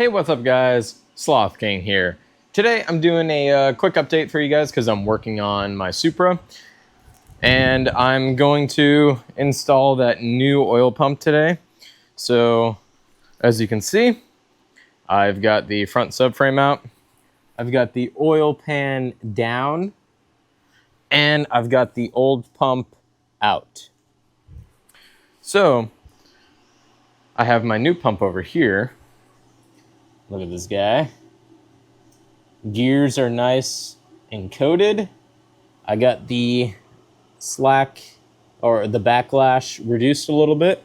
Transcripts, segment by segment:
Hey, what's up guys? Sloth King here. Today I'm doing a quick update for you guys because I'm working on my Supra. And I'm going to install that new oil pump today. So, as you can see, I've got the front subframe out. I've got the oil pan down. And I've got the old pump out. So, I have my new pump over here. Look at this guy. Gears are nice and coated. I got the slack or the backlash reduced a little bit.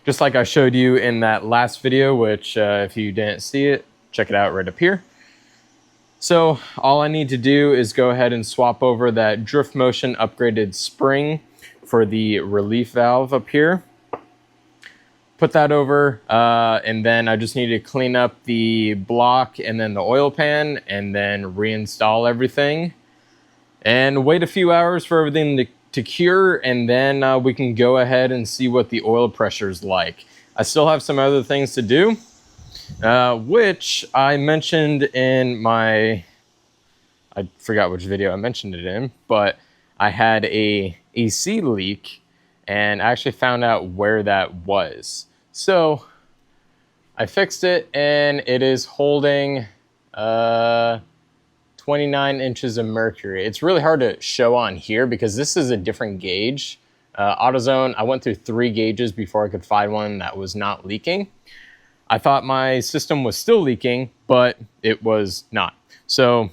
Just like I showed you in that last video, which if you didn't see it, check it out right up here. So all I need to do is go ahead and swap over that drift motion upgraded spring for the relief valve up here. Put that over, and then I just need to clean up the block and then the oil pan and then reinstall everything and wait a few hours for everything to cure, and then we can go ahead and see what the oil pressure is like. I still have some other things to do, which I mentioned in my, I forgot which video I mentioned it in, but I had a AC leak and I actually found out where that was. So I fixed it and it is holding 29 inches of mercury. It's really hard to show on here because this is a different gauge. AutoZone, I went through 3 gauges before I could find one that was not leaking. I thought my system was still leaking, but it was not. So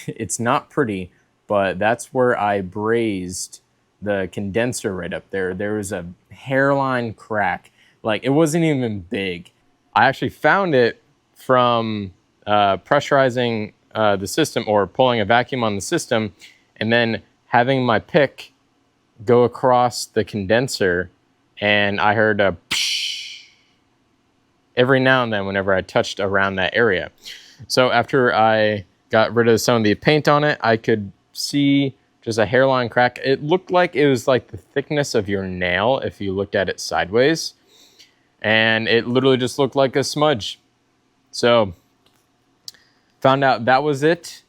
it's not pretty, but that's where I brazed the condenser right up there. There was a hairline crack. Like, it wasn't even big. I actually found it from pressurizing the system or pulling a vacuum on the system and then having my pick go across the condenser, and I heard a psh every now and then whenever I touched around that area. So after I got rid of some of the paint on it, I could see just a hairline crack. It looked like it was like the thickness of your nail if you looked at it sideways. And it literally just looked like a smudge. So, found out that was it.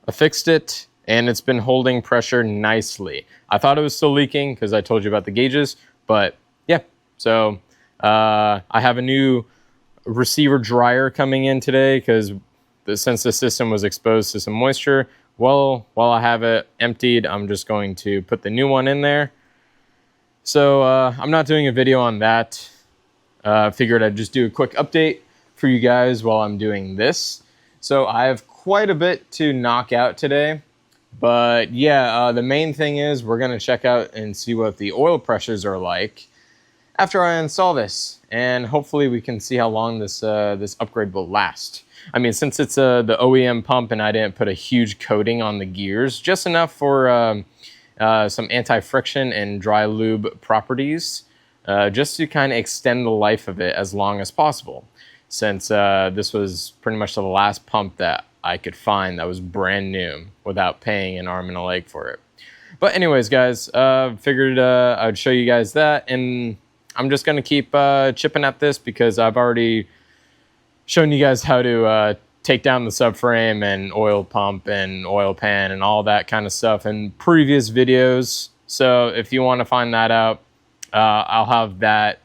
I fixed it, and it's been holding pressure nicely. I thought it was still leaking because I told you about the gauges, but yeah. So, I have a new receiver dryer coming in today because since the system was exposed to some moisture, well, while I have it emptied, I'm just going to put the new one in there. So I'm not doing a video on that. Figured I'd just do a quick update for you guys while I'm doing this. So I have quite a bit to knock out today. But yeah, the main thing is we're going to check out and see what the oil pressures are like after I install this. And hopefully we can see how long this upgrade will last. I mean, since it's the OEM pump and I didn't put a huge coating on the gears, just enough for some anti-friction and dry lube properties, just to kind of extend the life of it as long as possible. Since this was pretty much the last pump that I could find that was brand new without paying an arm and a leg for it. But anyways, guys, figured I'd show you guys that, and I'm just going to keep chipping at this because I've already showing you guys how to take down the subframe and oil pump and oil pan and all that kind of stuff in previous videos. So if you want to find that out, I'll have that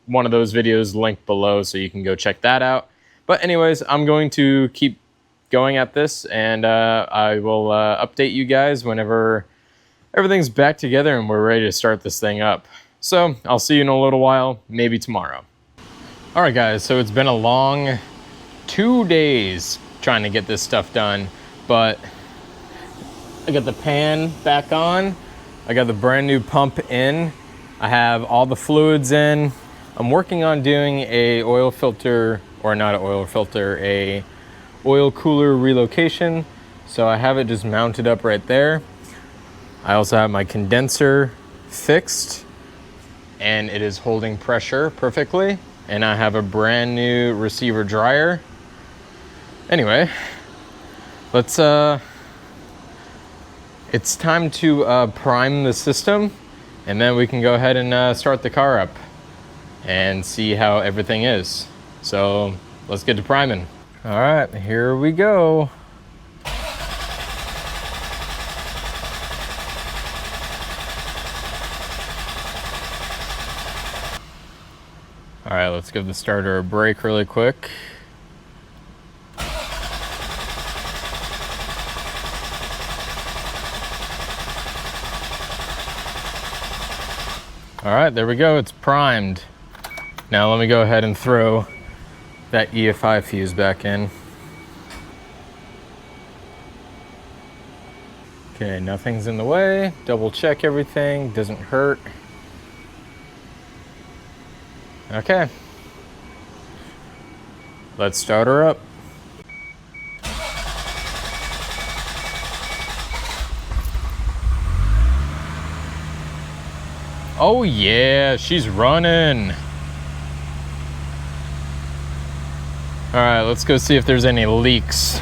one of those videos linked below so you can go check that out. But anyways, I'm going to keep going at this, and I will update you guys whenever everything's back together and we're ready to start this thing up. So I'll see you in a little while, maybe tomorrow. All right, guys, so it's been a long 2 days trying to get this stuff done, but I got the pan back on. I got the brand new pump in. I have all the fluids in. I'm working on doing a oil filter, or not an oil filter, a oil cooler relocation. So I have it just mounted up right there. I also have my condenser fixed, and it is holding pressure perfectly. And I have a brand new receiver dryer. Anyway, let's it's time to prime the system, and then we can go ahead and start the car up. and see how everything is. So let's get to priming. All right, here we go. All right, let's give the starter a break really quick. All right, there we go, it's primed. Now let me go ahead and throw that EFI fuse back in. Okay, nothing's in the way. Double check everything, doesn't hurt. Okay, let's start her up. Oh yeah, she's running. All right, let's go see if there's any leaks.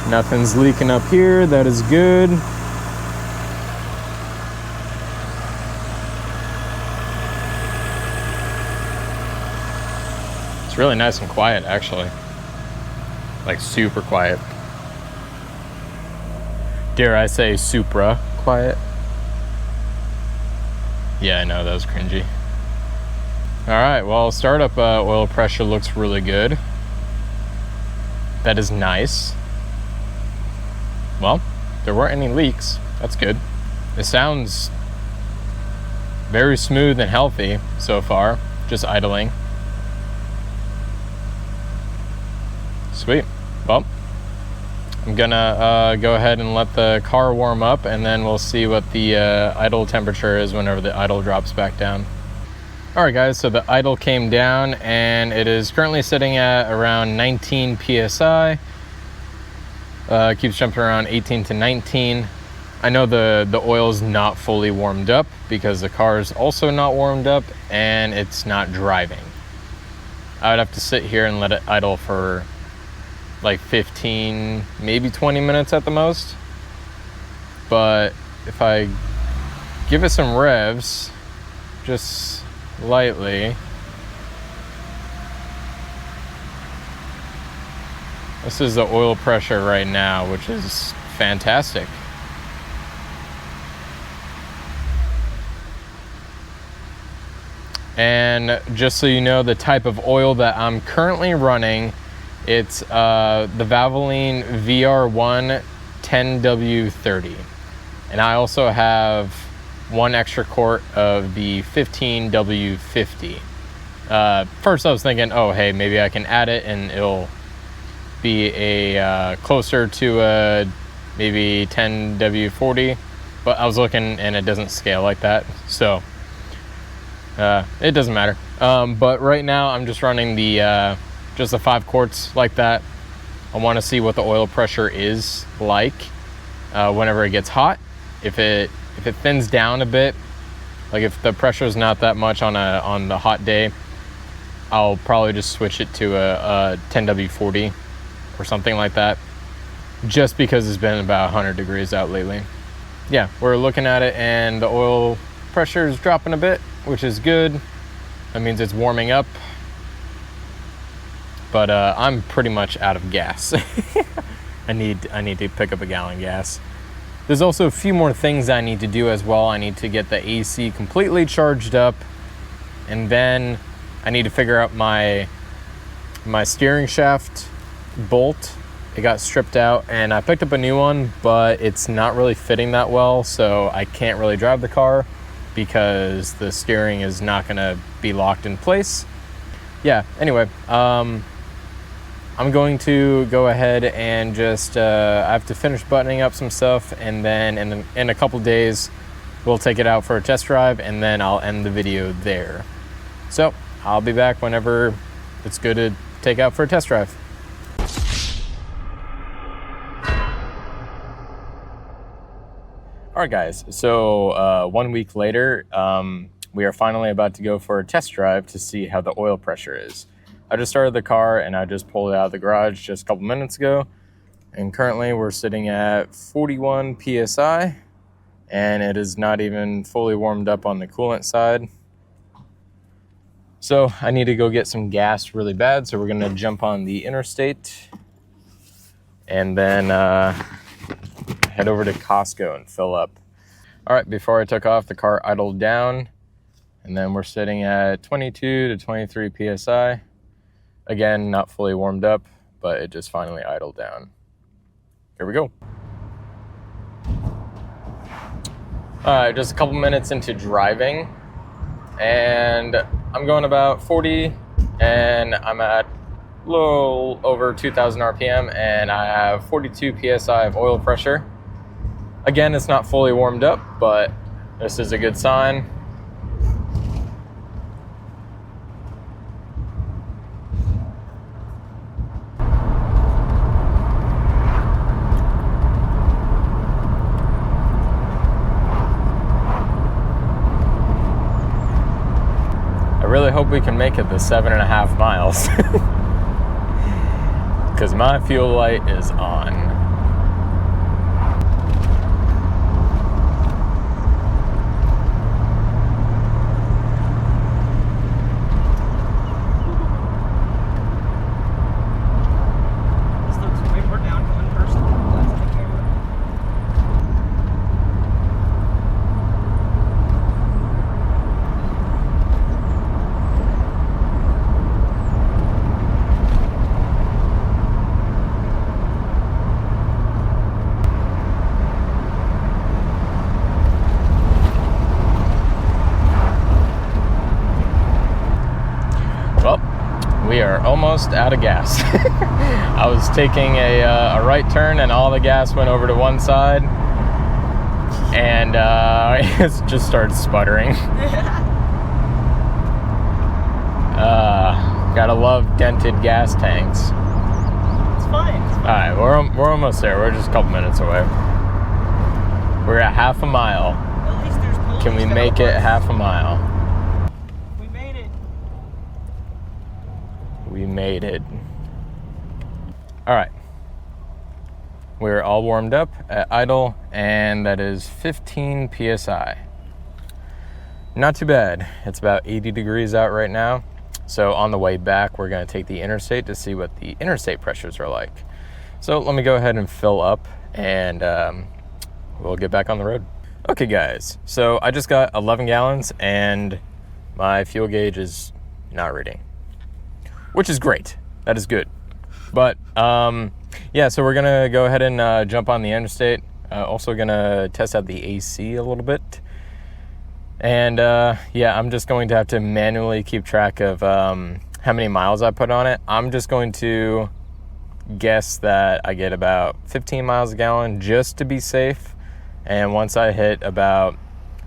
Nothing's leaking up here, that is good. It's really nice and quiet, actually. Like super quiet. Dare I say Supra quiet? Yeah, I know, that was cringy. All right, well, startup oil pressure looks really good. That is nice. Well, there weren't any leaks. That's good. It sounds very smooth and healthy so far, just idling. Sweet. Well, I'm gonna go ahead and let the car warm up, and then we'll see what the idle temperature is whenever the idle drops back down. All right, guys, so the idle came down, and it is currently sitting at around 19 PSI. Keeps jumping around 18 to 19. I know the oil's not fully warmed up because the car's also not warmed up and it's not driving. I would have to sit here and let it idle for like 15, maybe 20 minutes at the most. But if I give it some revs, just lightly, this is the oil pressure right now, which is fantastic. And just so you know, the type of oil that I'm currently running, it's the Valvoline VR1 10W30. And I also have one extra quart of the 15W50. First I was thinking, oh, hey, maybe I can add it and it'll be a closer to a maybe 10W40, but I was looking and it doesn't scale like that, so it doesn't matter. But right now I'm just running the just the 5 quarts like that. I want to see what the oil pressure is like whenever it gets hot. If it thins down a bit, like if the pressure is not that much on the hot day, I'll probably just switch it to a 10W40 or something like that, just because it's been about 100 degrees out lately. Yeah, we're looking at it and the oil pressure is dropping a bit, which is good. That means it's warming up. But I'm pretty much out of gas. I need to pick up a gallon gas. There's also a few more things I need to do as well. I need to get the AC completely charged up, and then I need to figure out my steering shaft bolt. It got stripped out and I picked up a new one, but it's not really fitting that well, so I can't really drive the car because the steering is not gonna be locked in place. Yeah, anyway, I'm going to go ahead and just I have to finish buttoning up some stuff, and then in a couple days we'll take it out for a test drive, and then I'll end the video there. So I'll be back whenever it's good to take out for a test drive. All right, guys, so 1 week later, we are finally about to go for a test drive to see how the oil pressure is. I just started the car and I just pulled it out of the garage just a couple minutes ago. And currently we're sitting at 41 PSI and it is not even fully warmed up on the coolant side. So I need to go get some gas really bad. So we're gonna jump on the interstate and then head over to Costco and fill up. All right, before I took off, the car idled down and then we're sitting at 22 to 23 PSI. Again, not fully warmed up, but it just finally idled down. Here we go. All right, just a couple minutes into driving and I'm going about 40 and I'm at a little over 2,000 RPM and I have 42 PSI of oil pressure. Again, it's not fully warmed up, but this is a good sign. I really hope we can make it the 7.5 miles because my fuel light is on. We are almost out of gas. I was taking a right turn and all the gas went over to one side and it just started sputtering. Gotta love dented gas tanks. It's fine. All right, we're almost there. We're just a couple minutes away. We're at half a mile. At least there's police. Can we make it half a mile? We made it. All right. We're all warmed up at idle, and that is 15 PSI. Not too bad. It's about 80 degrees out right now. So on the way back, we're gonna take the interstate to see what the interstate pressures are like. So let me go ahead and fill up and we'll get back on the road. Okay guys, so I just got 11 gallons and my fuel gauge is not reading, which is great. That is good. But yeah, so we're gonna go ahead and jump on the interstate. Also gonna test out the AC a little bit. And yeah, I'm just going to have to manually keep track of how many miles I put on it. I'm just going to guess that I get about 15 miles a gallon just to be safe. And once I hit about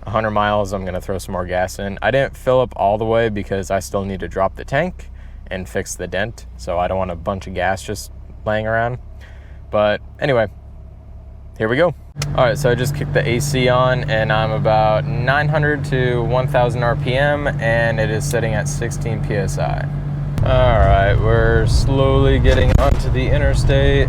100 miles, I'm gonna throw some more gas in. I didn't fill up all the way because I still need to drop the tank and fix the dent. So I don't want a bunch of gas just laying around. But anyway, here we go. All right, so I just kicked the AC on and I'm about 900 to 1000 RPM and it is sitting at 16 PSI. All right, we're slowly getting onto the interstate.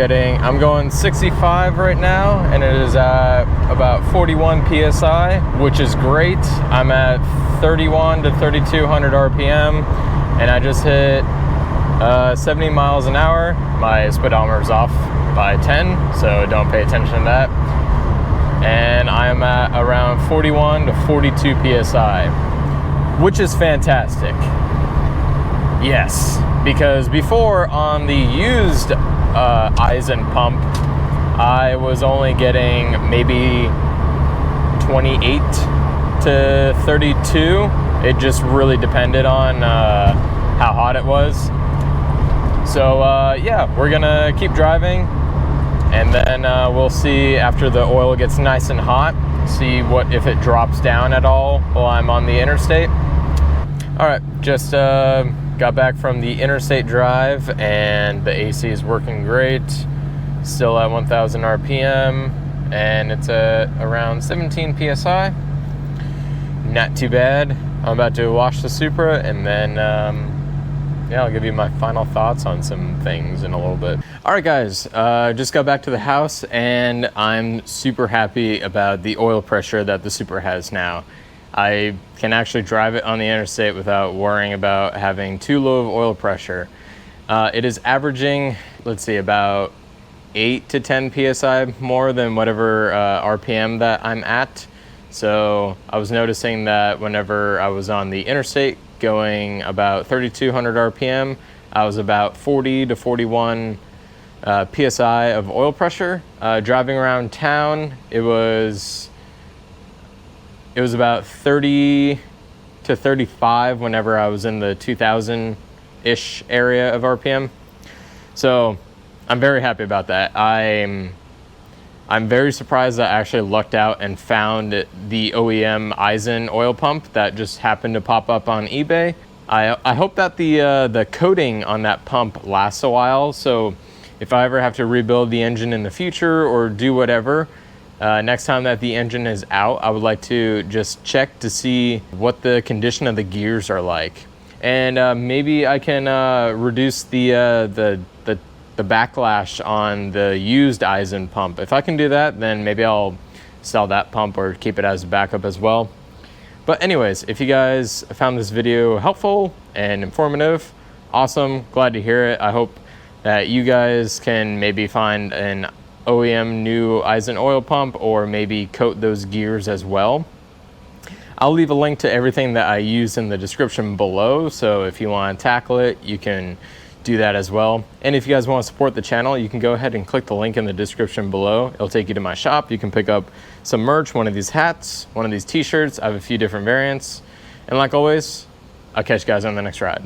I'm going 65 right now and it is at about 41 PSI, which is great. I'm at 31 to 3200 RPM and I just hit 70 miles an hour. My speedometer's off by 10, so don't pay attention to that. And I'm at around 41 to 42 PSI, which is fantastic. Yes, because before on the used Aisin pump, I was only getting maybe 28 to 32. It just really depended on how hot it was. So yeah, we're gonna keep driving, and then we'll see after the oil gets nice and hot, see what if it drops down at all while I'm on the interstate. All right, just got back from the interstate drive, and the AC is working great. Still at 1,000 RPM, and it's at around 17 PSI. Not too bad. I'm about to wash the Supra, and then yeah, I'll give you my final thoughts on some things in a little bit. All right, guys, just got back to the house, and I'm super happy about the oil pressure that the Supra has now. I can actually drive it on the interstate without worrying about having too low of oil pressure. It is averaging, let's see, about 8 to 10 PSI more than whatever RPM that I'm at. So I was noticing that whenever I was on the interstate going about 3,200 RPM, I was about 40 to 41 PSI of oil pressure. Driving around town, it was about 30 to 35 whenever I was in the 2,000-ish area of RPM. So I'm very happy about that. I'm very surprised that I actually lucked out and found the OEM Aisin oil pump that just happened to pop up on eBay. I hope that the coating on that pump lasts a while, so if I ever have to rebuild the engine in the future or do whatever, next time that the engine is out, I would like to just check to see what the condition of the gears are like. And maybe I can reduce the backlash on the used Aisin pump. If I can do that, then maybe I'll sell that pump or keep it as a backup as well. But anyways, if you guys found this video helpful and informative, awesome, glad to hear it. I hope that you guys can maybe find an OEM new Aisin oil pump or maybe coat those gears as well. I'll leave a link to everything that I use in the description below, so if you want to tackle it, you can do that as well. And if you guys want to support the channel, you can go ahead and click the link in the description below. It'll take you to my shop. You can pick up some merch, one of these hats, one of these t-shirts. I have a few different variants. And like always, I'll catch you guys on the next ride.